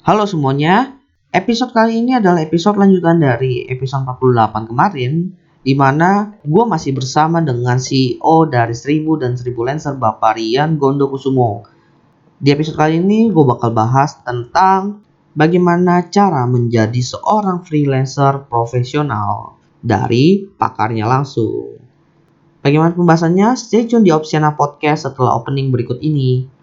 Halo semuanya, episode kali ini adalah episode lanjutan dari episode 48 kemarin, di mana gue masih bersama dengan CEO dari 1000 dan 1000 Lancer, Bapak Rian Gondokusumo. Di episode kali ini gue bakal bahas tentang bagaimana cara menjadi seorang freelancer profesional dari pakarnya langsung. Bagaimana pembahasannya? Stay tune di Opsiana Podcast setelah opening berikut ini.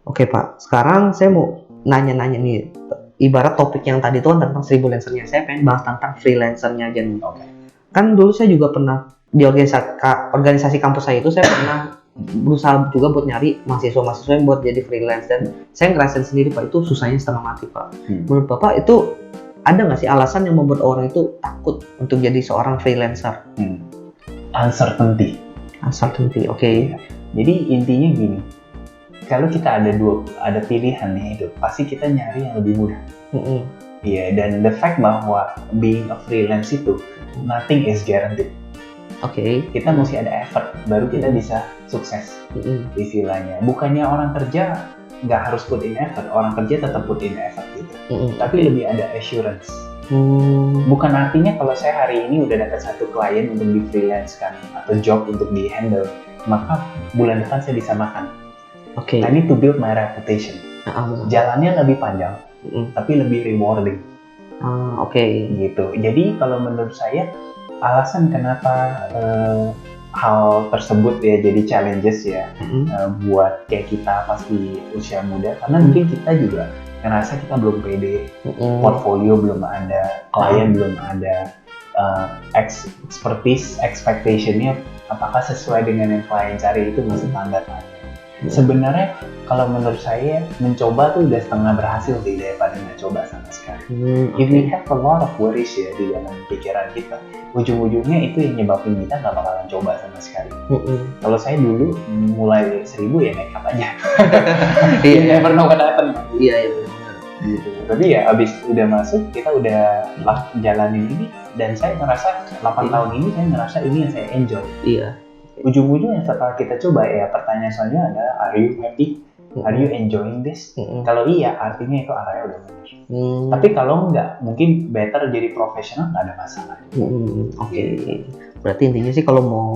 Oke Pak, sekarang saya mau nanya-nanya nih. Ibarat topik yang tadi itu kan tentang 1000 Lancernya, saya pengen bahas tentang freelancernya aja nih. Oke. Kan dulu saya juga pernah di organisasi kampus saya itu, saya pernah berusaha juga buat nyari mahasiswa-mahasiswa yang buat jadi freelance, dan saya ngerasain sendiri Pak, itu susahnya setengah mati Pak. Menurut Bapak itu ada nggak sih alasan yang membuat orang itu takut untuk jadi seorang freelancer? Uncertainty. Uncertainty, oke. Jadi intinya gini, kalau kita ada pilihan nih hidup, pasti kita nyari yang lebih mudah. Iya, dan the fact bahwa being a freelance itu nothing is guaranteed. Oke. Kita mesti ada effort, baru kita bisa sukses. Istilahnya, bukannya orang kerja nggak harus put in effort, orang kerja tetap put in effort gitu. Tapi lebih ada assurance. Bukan artinya kalau saya hari ini udah dapat satu klien untuk di freelance kan, atau job untuk di handle, maka bulan depan saya bisa makan. Oke. I need to build my reputation. Jalannya lebih panjang, tapi lebih rewarding. Oke. Gitu. Jadi kalau menurut saya alasan kenapa hal tersebut ya jadi challenges ya buat kayak kita pas di usia muda, karena mungkin kita juga ngerasa kita belum pede, portfolio belum ada, klien belum ada, expertise, expectation-nya apakah sesuai dengan yang klien cari, itu masih tanda tanya. Sebenarnya kalau menurut saya mencoba tuh udah setengah berhasil sih daripada nggak coba sama sekali. If we have a lot of worries ya di dalam pikiran kita, ujung-ujungnya itu yang nyebabin kita nggak bakalan coba sama sekali. Kalau saya dulu mulai dari 1000 ya nekat aja. You never know what happen. Iya benar. Gitu. Tapi ya abis udah masuk, kita udah jalanin ini, dan saya ngerasa 8 tahun ini saya ngerasa ini yang saya enjoy. Iya. Ujung-ujungnya setelah kita coba ya, pertanyaan selanjutnya adalah, are you happy? Are you enjoying this? Kalau iya, artinya itu arahnya udah benar. Tapi kalau enggak, mungkin better jadi profesional, nggak ada masalah. Oke. Berarti intinya sih kalau mau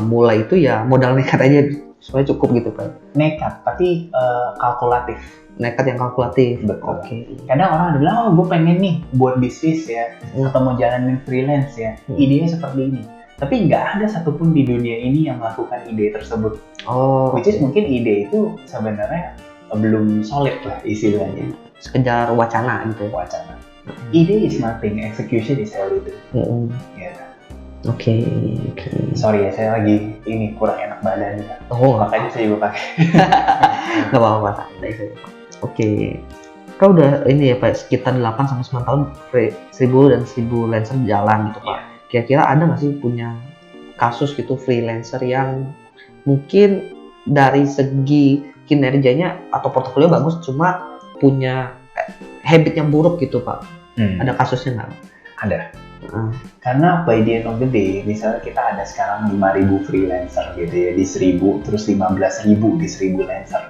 mulai itu ya modal nekat aja, sebenarnya cukup gitu Pak. Nekat, tapi kalkulatif. Nekat yang kalkulatif. Betul. Oke. Kadang orang ada bilang, oh gue pengen nih buat bisnis ya, atau mau jalanin freelance ya, idenya seperti ini. Tapi nggak ada satupun di dunia ini yang melakukan ide tersebut. Which is mungkin ide itu sebenarnya belum solid lah istilahnya. Sekedar wacana gitu. Wacana. Ide is nothing, execution is everything. Yeah. Oke. Sorry ya, saya lagi ini kurang enak badan juga. Makanya saya juga pakai. Nggak apa-apa, santai saja. Oke. Kau udah ini ya Pak, sekitar 8-9 tahun 1000 dan 1000 Lancer jalan gitu Pak. Kira-kira ada nggak sih punya kasus gitu freelancer yang mungkin dari segi kinerjanya atau portofolio bagus, cuma punya habit yang buruk gitu Pak? Ada kasusnya nggak? Ada. Karena by the end of the day, misalnya kita ada sekarang 5.000 freelancer gitu ya di 1000, terus 15.000 di 1000 Lancer.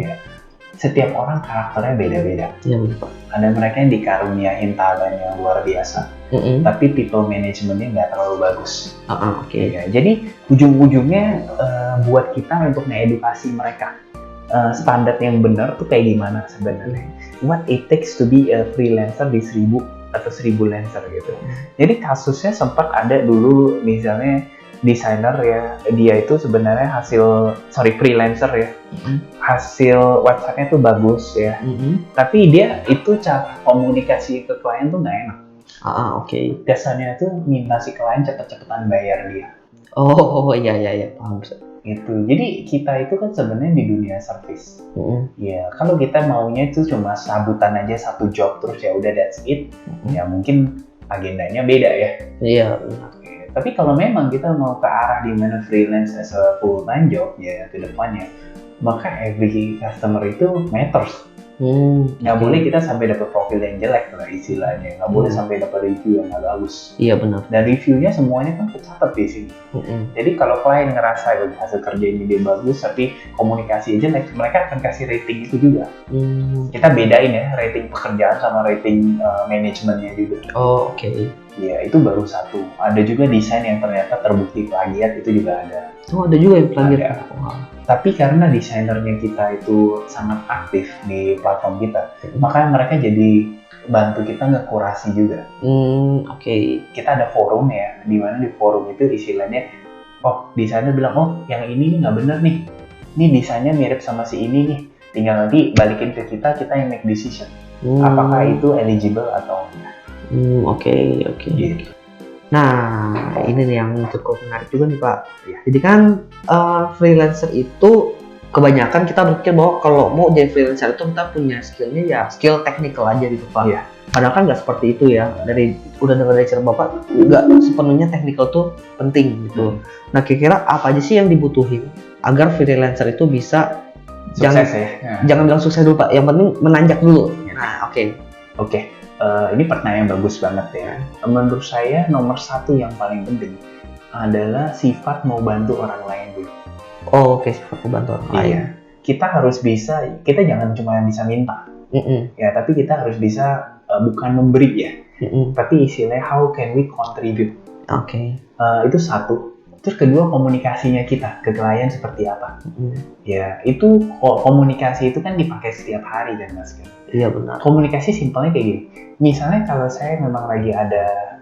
Ya. Setiap orang karakternya beda-beda. Ada mereka yang dikaruniain talent yang luar biasa, tapi people managementnya nggak terlalu bagus. Ya, jadi ujung-ujungnya buat kita untuk mengedukasi mereka standar yang benar tuh kayak gimana sebenarnya. What it takes to be a freelancer di 1000 atau 1000 Lancer gitu. Jadi kasusnya sempat ada dulu, misalnya desainer ya, dia itu sebenarnya freelancer ya, hasil websitenya tuh bagus ya, tapi dia itu cara komunikasi ke klien tuh nggak enak. Dasarnya tuh minta si klien cepet-cepetan bayar dia. Iya paham. Gitu. Jadi kita itu kan sebenarnya di dunia service. Ya kalau kita maunya itu cuma sabutan aja satu job terus ya udah that's it. Ya mungkin agendanya beda ya. Iya. Tapi kalau memang kita mau ke arah di mana freelance as a full time job ya ke depannya, maka every customer itu matters. Nggak boleh kita sampai dapat profil yang jelek lah istilahnya, nggak boleh sampai dapat review yang nggak bagus. Iya benar. Dan reviewnya semuanya kan tercatat di sini. Jadi kalau klien ngerasa hasil kerjanya dia bagus tapi komunikasi jelek, mereka akan kasih rating itu juga. Kita bedain ya rating pekerjaan sama rating manajemennya juga. Oh oke. Ya itu baru satu. Ada juga desain yang ternyata terbukti plagiat, itu juga ada. Oh ada juga yang plagiat. Tapi karena desainernya kita itu sangat aktif di platform kita, maka mereka jadi bantu kita ngekurasi juga. Oke. Kita ada forum ya, di mana di forum itu istilahnya, oh desainer bilang, oh yang ini nggak bener nih, ini desainnya mirip sama si ini nih, tinggal nanti balikin ke kita yang make decision, apakah itu eligible atau enggak. Oke. Gitu. Nah, ini nih yang cukup menarik juga nih Pak. Ya. Jadi kan freelancer itu kebanyakan kita berpikir bahwa kalau mau jadi freelancer itu kita punya skillnya ya skill technical aja gitu Pak. Iya. Padahal kan nggak seperti itu ya. Udah dengar dari cerita Bapak, nggak sepenuhnya technical tuh penting gitu. Nah, kira-kira apa aja sih yang dibutuhin agar freelancer itu bisa sukses jangan bilang sukses dulu Pak. Yang penting menanjak dulu. Ya. Nah, oke. Ini pertanyaan bagus banget ya. Menurut saya nomor satu yang paling penting adalah sifat mau bantu orang lain dulu. Oh, oke, sifat mau bantu orang lain. Iya. Kita harus bisa, kita jangan cuma bisa minta. Ya, tapi kita harus bisa bukan memberi ya. Tapi istilahnya how can we contribute. Oke. Itu satu. Terus kedua, komunikasinya kita ke klien seperti apa. Ya, itu komunikasi itu kan dipakai setiap hari kan Mas. Iya benar. Komunikasi simpelnya kayak gini. Misalnya kalau saya memang lagi ada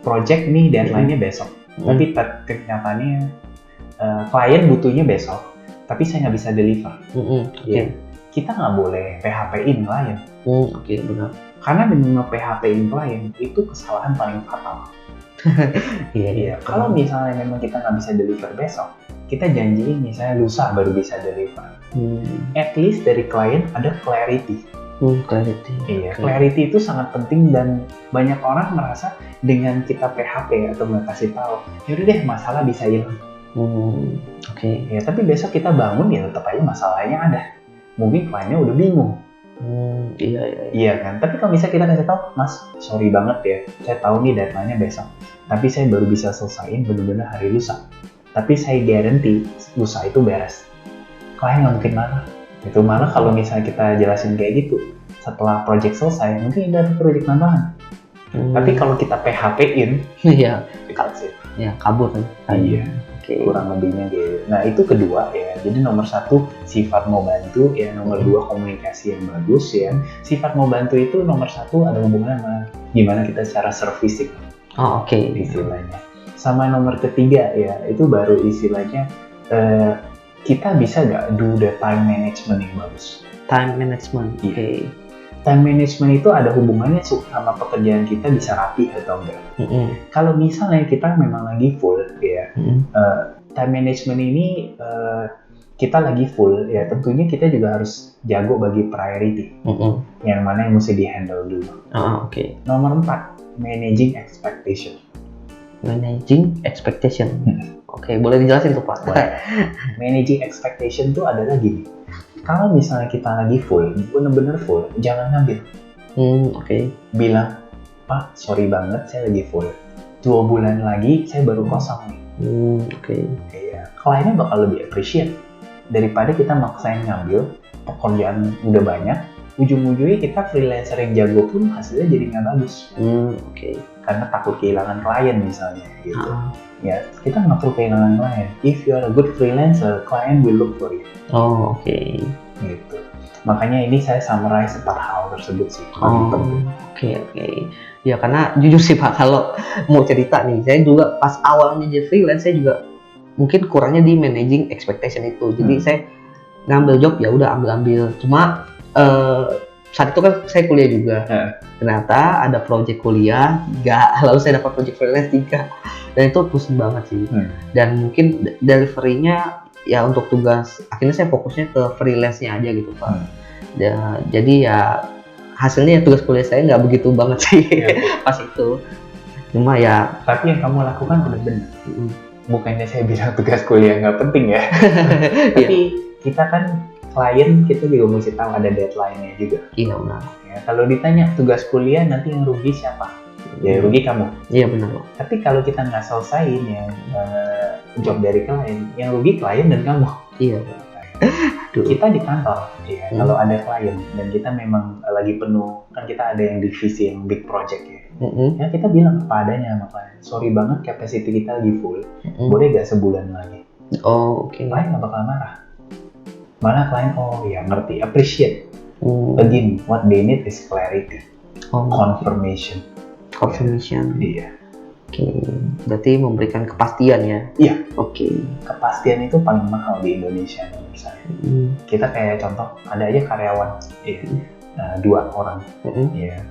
project nih deadline-nya besok, tapi kenyataannya klien butuhnya besok, tapi saya nggak bisa deliver. Ya, kita nggak boleh PHP-in klien. Oke, benar. Karena dengan PHP-in klien itu kesalahan paling fatal. Iya. Kalau misalnya memang kita nggak bisa deliver besok, kita janjiin misalnya lusa baru bisa deliver. At least dari klien ada clarity. Clarity. Iya, clarity itu sangat penting dan banyak orang merasa dengan kita PHP atau nggak kasih tahu, yaudah deh masalah bisa hilang. Oke. Ya, tapi besok kita bangun ya tetap aja masalahnya ada. Mungkin kliennya udah bingung. Iya kan. Tapi kalau misalnya kita kasih tahu, Mas, sorry banget ya, saya tahu nih deadline-nya besok, tapi saya baru bisa selesaiin benar-benar hari lusa. Tapi saya guarantee lusa itu beres. Klien nggak mungkin marah. Itu malah kalau misalnya kita jelasin kayak gitu, setelah project selesai, mungkin ada project tambahan. Tapi kalau kita PHP-in, iya, kabur kan. Iya. Kurang lebihnya gitu. Nah itu kedua ya. Jadi nomor satu sifat mau bantu ya. Nomor dua komunikasi yang bagus ya. Sifat mau bantu itu nomor satu ada hubungan sama gimana kita secara servicing. Oke. Istilahnya. Sama nomor ketiga ya itu baru istilahnya kita bisa nggak do the time management yang bagus. Time management. Oke. Time management itu ada hubungannya sama pekerjaan kita bisa rapi atau enggak. Kalau misalnya kita memang lagi full ya, time management ini kita lagi full ya, tentunya kita juga harus jago bagi priority. Yang mana yang mesti di-handle dulu. Oke. Nomor 4, managing expectation. Managing expectation. Oke, boleh dijelasin tuh Pak? Managing expectation itu adalah gini. Kalau misalnya kita lagi full, bener-bener full, jangan ngambil. Oke. Bilang, Pak, sorry banget, saya lagi full. 2 bulan lagi, saya baru kosong nih. Oke. Iya. Kliennya bakal lebih appreciate. Daripada kita maksain ngambil, pekerjaan udah banyak, ujung-ujungnya kita freelancer yang jago pun hasilnya jadi nggak bagus. Oke. Karena takut kehilangan klien misalnya, gitu. Ya, kita nggak perlu kehilangan klien. If you are a good freelancer, client will look for you. Oke. Gitu. Makanya ini saya summarize 4 hal tersebut sih. Oke. Ya karena jujur sih Pak, kalau mau cerita nih, saya juga pas awalnya jadi freelance, saya juga mungkin kurangnya di managing expectation itu. Jadi saya ngambil job ya udah ambil. Cuma saat itu kan saya kuliah juga. Ternyata ada project kuliah 3, lalu saya dapat project freelance 3. Dan itu pusing banget sih. Dan mungkin delivery-nya ya untuk tugas, akhirnya saya fokusnya ke freelance-nya aja gitu Pak. Jadi ya hasilnya tugas kuliah saya nggak begitu banget sih pas itu. Cuma ya. Tapi yang kamu lakukan udah benar. Bukannya saya bilang tugas kuliah nggak penting ya. Tapi kita kan klien, kita juga mesti tahu ada deadline-nya juga. Iya benar. Ya, kalau ditanya tugas kuliah nanti yang rugi siapa? Ya rugi kamu. Iya benar. Tapi kalau kita nggak selesaiin yang job dari klien, yang rugi klien dan kamu. Iya. Kita di kantor, ya, kalau ada klien dan kita memang lagi penuh, kan kita ada yang divisi yang big project ya. Ya kita bilang apa adanya sama klien, sorry banget capacity kita lagi full, boleh gak sebulan lagi? Oh oke. Klien nggak bakal marah, malah klien oh ya ngerti, appreciate. Again, what they need is clarity, confirmation. Iya. Oke, berarti memberikan kepastian ya? Iya. Oke. Kepastian itu paling mahal di Indonesia menurut saya. Kita kayak contoh, ada aja karyawan, ya, 2 orang, ya,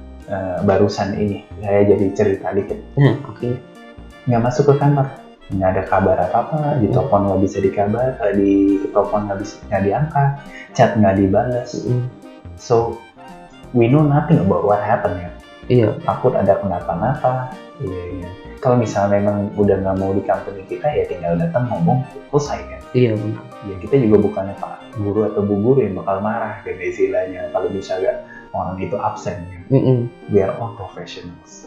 barusan ini, saya jadi cerita dikit. Oke. Nggak masuk ke kantor, nggak ada kabar apa-apa, di telepon nggak bisa dikabar, di telepon nggak diangkat, chat nggak dibalas. So, we know nothing about what happened ya. Iya. Takut ada kenapa-napa. Iya. Kalau misalnya memang udah nggak mau di company kita ya tinggal datang ngomong selesai kan. Iya benar. Ya kita juga bukannya Pak Guru atau Bu Guru yang bakal marah kan istilahnya kalau misalnya orang itu absen kan. We are all professionals.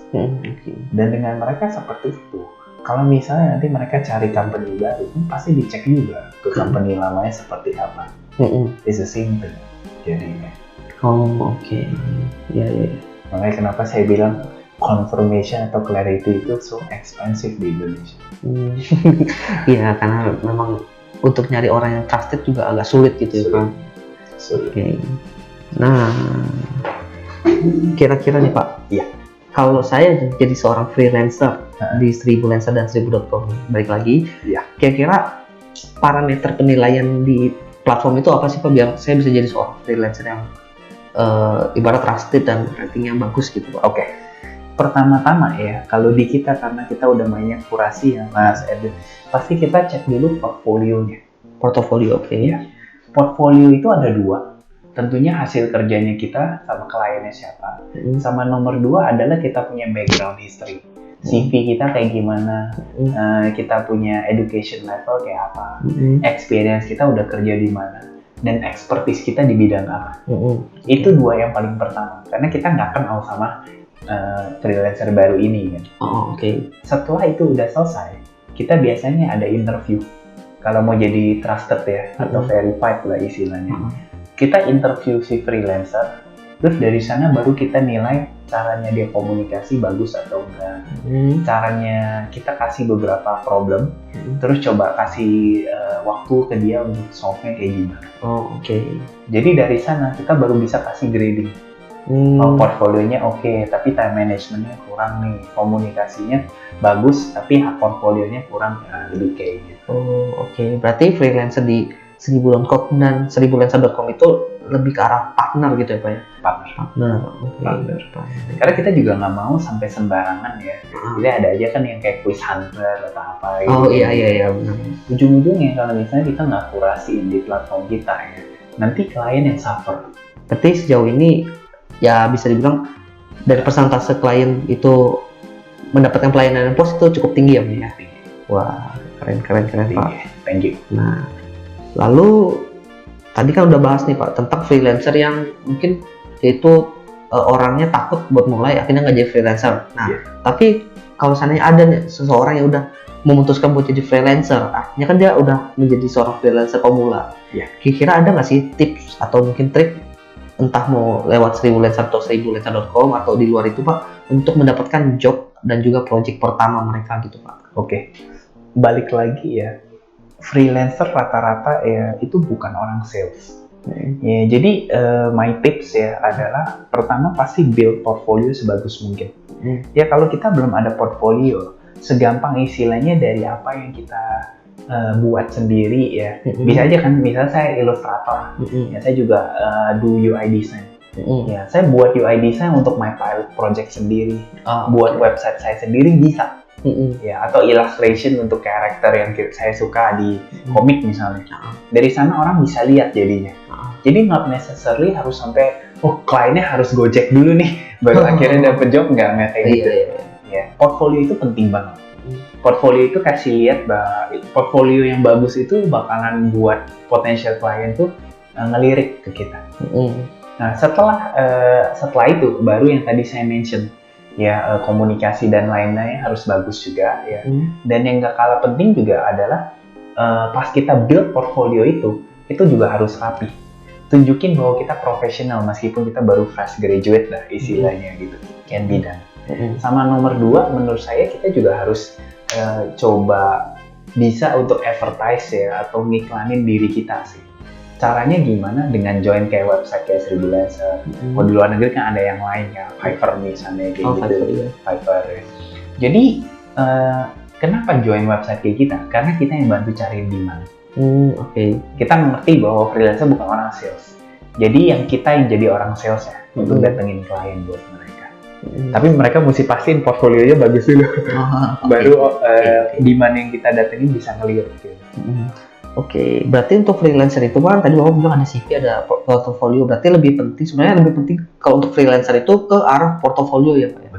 Dan dengan mereka seperti itu, kalau misalnya nanti mereka cari company baru, pasti dicek juga ke company lamanya seperti apa. It's the same thing jadinya. Oh oke. Iya. Makanya kenapa saya bilang confirmation atau clarity itu so expensive di Indonesia. Iya, karena memang untuk nyari orang yang trusted juga agak sulit gitu ya Pak. Oke. Nah, kira-kira nih Pak. Iya. Kalau saya jadi seorang freelancer di 1000lenser dan 1000.com, balik lagi. Iya. Kira-kira parameter penilaian di platform itu apa sih Pak biar saya bisa jadi seorang freelancer yang ibarat trusted dan ratingnya bagus gitu Pak? Oke. Pertama-tama ya, kalau di kita karena kita udah banyak kurasi ya Mas Edwin, pasti kita cek dulu portfolionya. Portfolio, oke. Ya. Portfolio itu ada 2. Tentunya hasil kerjanya kita sama kliennya siapa. Sama nomor 2 adalah kita punya background history. CV kita kayak gimana, kita punya education level kayak apa, experience kita udah kerja di mana, dan expertise kita di bidang apa. Itu 2 yang paling pertama, karena kita nggak kenal sama freelancer baru ini kan. Oke. Setelah itu udah selesai, kita biasanya ada interview. Kalau mau jadi trusted ya atau verified lah istilahnya. Kita interview si freelancer, terus dari sana baru kita nilai caranya dia komunikasi bagus atau enggak. Caranya kita kasih beberapa problem, terus coba kasih waktu ke dia untuk solve-nya kayak gimana. Oke. Jadi dari sana kita baru bisa kasih grading. Portfolionya oke, tapi time managementnya kurang nih, komunikasinya bagus, tapi portfolionya kurang, lebih kayak gitu. Oke. Berarti freelancer di 1000.com dan 1000lenser.com itu lebih ke arah partner gitu ya Pak ya? Partner. Karena kita juga nggak mau sampai sembarangan ya. Jadi ada aja kan yang kayak quiz hunter atau apa gitu. Iya benar. Ujung-ujungnya kalau misalnya kita nggak kurasiin di platform kita ya, nanti klien yang suffer. Berarti sejauh ini ya bisa dibilang dari persentase klien itu mendapatkan pelayanan yang pos itu cukup tinggi ya Pak ya? Wah, keren Pak. Thank you. Nah, lalu tadi kan udah bahas nih Pak tentang freelancer yang mungkin itu orangnya takut buat mulai akhirnya nggak jadi freelancer. Nah, tapi kalau seandainya ada nih seseorang yang udah memutuskan buat jadi freelancer, artinya kan dia udah menjadi seorang freelancer pemula. Kira-kira ada nggak sih tips atau mungkin trik entah mau lewat 1000lenser atau 1000lenser.com atau di luar itu Pak untuk mendapatkan job dan juga project pertama mereka gitu Pak? Oke. Balik lagi ya. Freelancer rata-rata ya itu bukan orang sales. Ya, jadi my tips ya adalah pertama pasti build portfolio sebagus mungkin. Ya kalau kita belum ada portfolio, segampang istilahnya dari apa yang kita buat sendiri ya. Bisa aja kan, misalnya saya ilustrator, ya saya juga do UI design. Ya saya buat UI design untuk my pilot project sendiri, buat website saya sendiri bisa. Ya, atau illustration untuk karakter yang saya suka di komik misalnya. Dari sana orang bisa lihat jadinya. Jadi not necessarily harus sampai oh kliennya harus Gojek dulu nih baru akhirnya dapet job, nggak kayak gitu. Ya, portfolio itu penting banget. Portfolio itu kasih lihat bahwa portfolio yang bagus itu bakalan buat potensial klien tuh ngelirik ke kita. Nah setelah itu baru yang tadi saya mention ya, komunikasi dan lain-lain harus bagus juga ya. Dan yang gak kalah penting juga adalah pas kita build portfolio itu juga harus rapi. Tunjukin bahwa kita profesional meskipun kita baru fresh graduate lah istilahnya gitu. Can be done. Sama nomor 2 menurut saya kita juga harus coba bisa untuk advertise ya atau ngiklanin diri kita sih. Caranya gimana? Dengan join kayak website kayak 1000 Lancer. Kalau di luar negeri kan ada yang lain ya, Fiverr misalnya kayak gitu. Fiverr. Ya. Jadi kenapa join website kayak kita? Karena kita yang bantu cari demand. Kita mengerti bahwa freelancer bukan orang sales. Jadi kita yang jadi orang sales ya untuk datengin klien buat mereka. Tapi mereka mesti pastiin portfolionya bagus dulu. Baru demand yang kita datengin bisa ngelihat gitu. Berarti untuk freelancer itu kan tadi Bapak bilang ada CV, ada portofolio. Berarti lebih penting kalau untuk freelancer itu ke arah portofolio ya Pak ya?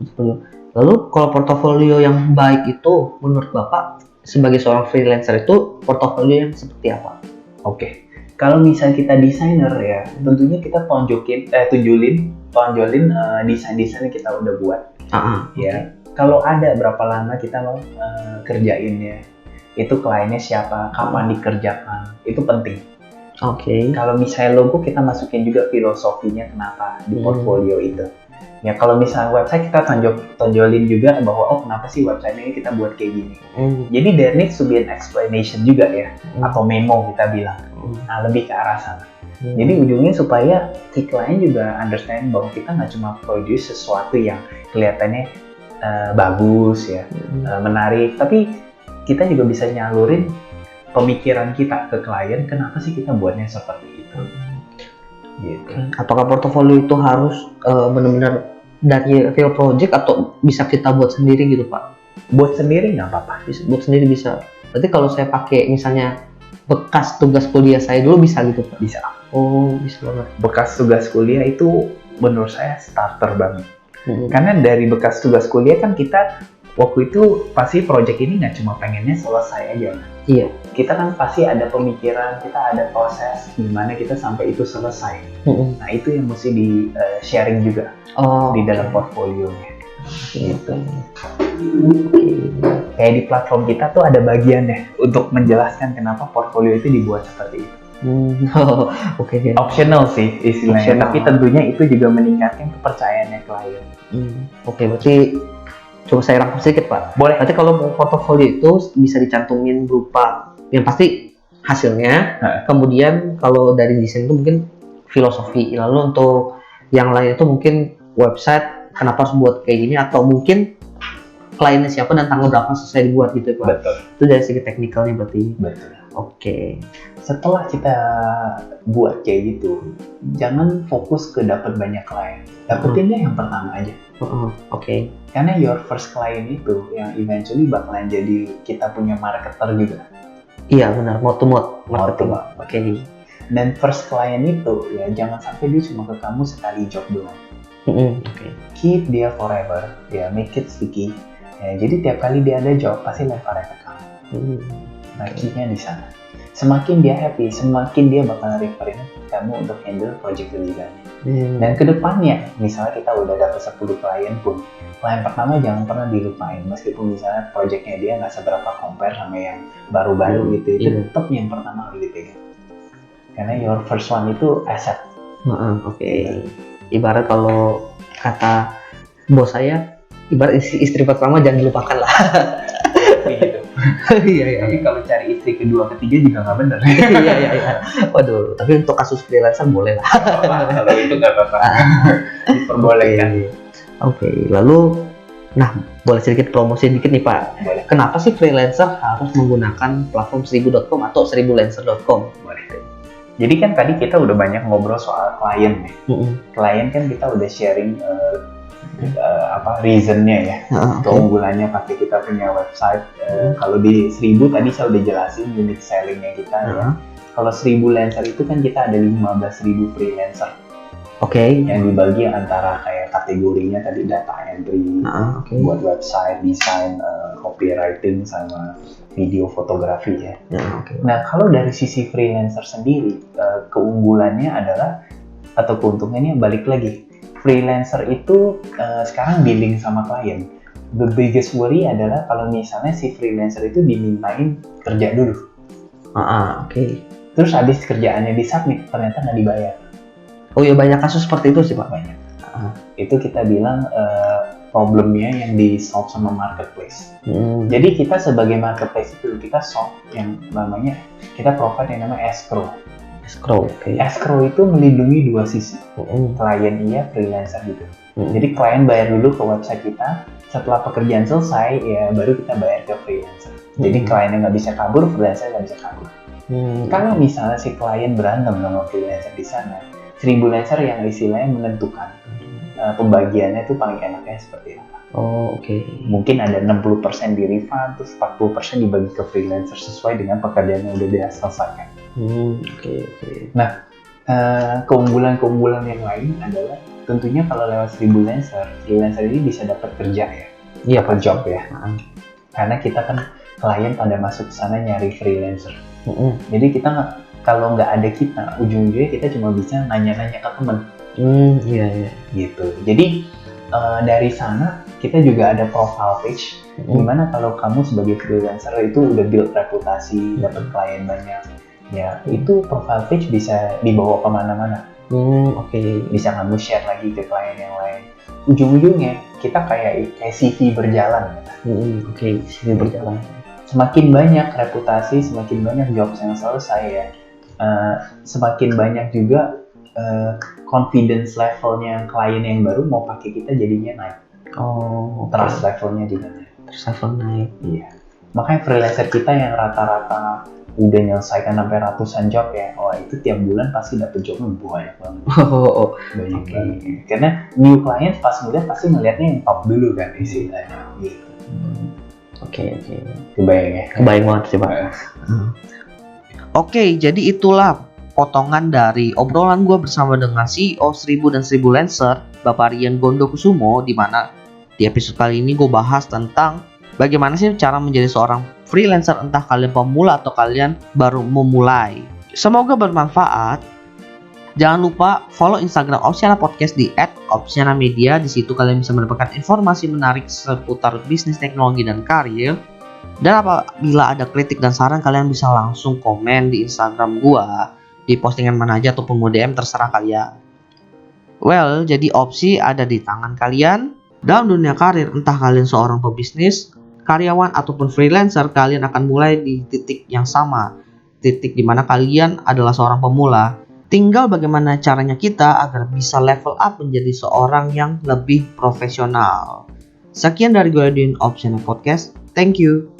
Betul. Lalu kalau portofolio yang baik itu menurut Bapak sebagai seorang freelancer itu portofolio yang seperti apa? Kalau misalnya kita desainer ya, tentunya kita tonjolin desain-desain yang kita udah buat. Ya, kalau ada berapa lama kita mau kerjainnya, itu kliennya siapa, kapan dikerjakan, itu penting. Kalau misalnya logo kita masukin juga filosofinya kenapa di portfolio itu. Ya kalau misalnya website kita tonjolin juga bahwa kenapa sih website ini kita buat kayak gini. Jadi there needs to be an explanation juga ya, atau memo kita bilang. Nah lebih ke arah sana. Jadi ujungnya supaya si klien juga understand bahwa kita nggak cuma produce sesuatu yang kelihatannya bagus ya, menarik, tapi kita juga bisa nyalurin pemikiran kita ke klien, kenapa sih kita buatnya seperti itu. Gitu. Apakah portofolio itu harus benar-benar dari real project atau bisa kita buat sendiri gitu Pak? Buat sendiri nggak apa-apa. Buat sendiri bisa. Berarti kalau saya pakai misalnya bekas tugas kuliah saya dulu bisa gitu Pak? Bisa. Bisa banget. Bekas tugas kuliah itu menurut saya starter banget. Karena dari bekas tugas kuliah kan kita waktu itu pasti project ini nggak cuma pengennya selesai aja. Iya. Kita kan pasti ada pemikiran, kita ada proses gimana kita sampai itu selesai. Nah itu yang mesti di sharing juga di dalam portfolionya. Gitu. Kayak di platform kita tuh ada bagiannya untuk menjelaskan kenapa portfolio itu dibuat seperti itu. Optional sih istilahnya, tapi tentunya itu juga meningkatkan kepercayaannya klien. Berarti coba saya rangkum sedikit Pak. Boleh. Berarti kalau mau portofolio itu bisa dicantumin berupa yang pasti hasilnya, kemudian kalau dari desain itu mungkin filosofi, lalu untuk yang lain itu mungkin website kenapa harus buat kayak gini, atau mungkin kliennya siapa dan tanggal berapa selesai dibuat gitu Pak. Betul. Itu dari segi teknikalnya berarti. Betul. Setelah kita buat kayak gitu, jangan fokus ke dapat banyak klien. Dapetinnya yang pertama aja. Karena your first client itu yang eventually bakalan jadi kita punya marketer juga. Iya benar, mouth to mouth marketing. Dan first client itu ya jangan sampai dia cuma ke kamu sekali job doang. Keep dia forever, ya make it sticky. Ya, jadi tiap kali dia ada job pasti lemparnya ke kamu. Nah, key-nya di sana. Semakin dia happy, semakin dia bakal referin kamu untuk handle project ketiganya. Dan kedepannya, misalnya kita udah dapet 10 klien pun, klien pertama jangan pernah dilupain. Meskipun misalnya projectnya dia nggak seberapa compare sama yang baru-baru gitu, itu tetap yang pertama harus dipegang. Karena your first one itu asset. Ibarat kalau kata bos saya, ibarat istri pertama jangan dilupakan lah. Gitu. Iya. Tapi kalau cari istri kedua, ketiga juga nggak bener. Iya. Waduh, tapi untuk kasus freelancer boleh lah. Kalau itu nggak apa-apa. Diperbolehkan. Lalu, boleh sedikit promosi dikit nih Pak. Boleh. Kenapa sih freelancer harus menggunakan platform 1000.com atau 1000lancer.com? Boleh. Jadi kan tadi kita udah banyak ngobrol soal klien nih. Klien kan kita udah sharing reasonnya ya, keunggulannya pakai kita punya website. Kalau di 1000 tadi saya udah jelasin unique sellingnya kita ya. Kalau 1000 Lancer itu kan kita ada 15.000 freelancer yang dibagi antara kayak kategorinya tadi data entry, buat website, desain, copywriting, sama video fotografi ya. Nah, kalau dari sisi freelancer sendiri, keunggulannya adalah atau keuntungannya balik lagi. Freelancer itu sekarang dealing sama klien. The biggest worry adalah kalau misalnya si freelancer itu dimintain kerja dulu. Terus habis kerjaannya disubmit, ternyata nggak dibayar. Oh iya, banyak kasus seperti itu sih Pak. Banyak. Itu kita bilang problemnya yang di solve sama marketplace. Jadi kita sebagai marketplace itu kita solve yang namanya, kita provide yang namanya escrow. Escrow itu melindungi dua sisi, klien iya, freelancer gitu. Jadi klien bayar dulu ke website kita, setelah pekerjaan selesai ya baru kita bayar ke freelancer. Jadi kliennya nggak bisa kabur, freelancer nggak bisa kabur. Kalau misalnya si klien berantem sama freelancer di sana, freelancer yang istilahnya menentukan pembagiannya itu paling enaknya seperti apa. Mungkin ada 60% di refund, terus 40% dibagi ke freelancer sesuai dengan pekerjaan yang udah dia selesaikan. Nah, keunggulan yang lain adalah tentunya kalau lewat freelancer ini bisa dapat kerja ya, dapat job ya. Karena kita kan klien pada masuk ke sana nyari freelancer. Jadi kita kalau nggak ada kita, ujung-ujungnya kita cuma bisa nanya-nanya ke teman. Gitu. Jadi dari sana kita juga ada profile page. Gimana kalau kamu sebagai freelancer itu udah build reputasi, dapat klien banyak. Ya, itu profile page bisa dibawa kemana-mana. Bisa kamu share lagi ke klien yang lain. Ujung-ujungnya kita kayak CV berjalan. CV berjalan. Semakin banyak reputasi, semakin banyak jobs yang selesai ya. Semakin banyak juga confidence levelnya klien yang baru mau pakai kita jadinya naik. Trust levelnya juga naik. Iya. Makanya freelancer kita yang rata-rata udah nyelesaikan sampai ratusan job ya, itu tiap bulan pasti dapet jobnya banyak banget. Banyak banget. Karena new client pas ngeliat pasti ngeliatnya yang top dulu kan istilahnya gitu. Kebayang banget sih Pak. Jadi itulah potongan dari obrolan gue bersama dengan CEO 1000 dan 1000 Lancer, Bapak Rian Gondokusumo, di mana di episode kali ini gue bahas tentang bagaimana sih cara menjadi seorang freelancer, entah kalian pemula atau kalian baru memulai. Semoga bermanfaat. Jangan lupa follow Instagram Opsiana Podcast di @opsianamedia. Di situ kalian bisa mendapatkan informasi menarik seputar bisnis, teknologi, dan karir. Dan apabila ada kritik dan saran, kalian bisa langsung komen di Instagram gua, di postingan mana aja ataupun mau DM, terserah kalian. Jadi opsi ada di tangan kalian. Dalam dunia karir, entah kalian seorang pebisnis, karyawan, ataupun freelancer, kalian akan mulai di titik yang sama. Titik dimana kalian adalah seorang pemula. Tinggal bagaimana caranya kita agar bisa level up menjadi seorang yang lebih profesional. Sekian dari gue di Opsiana Podcast. Thank you.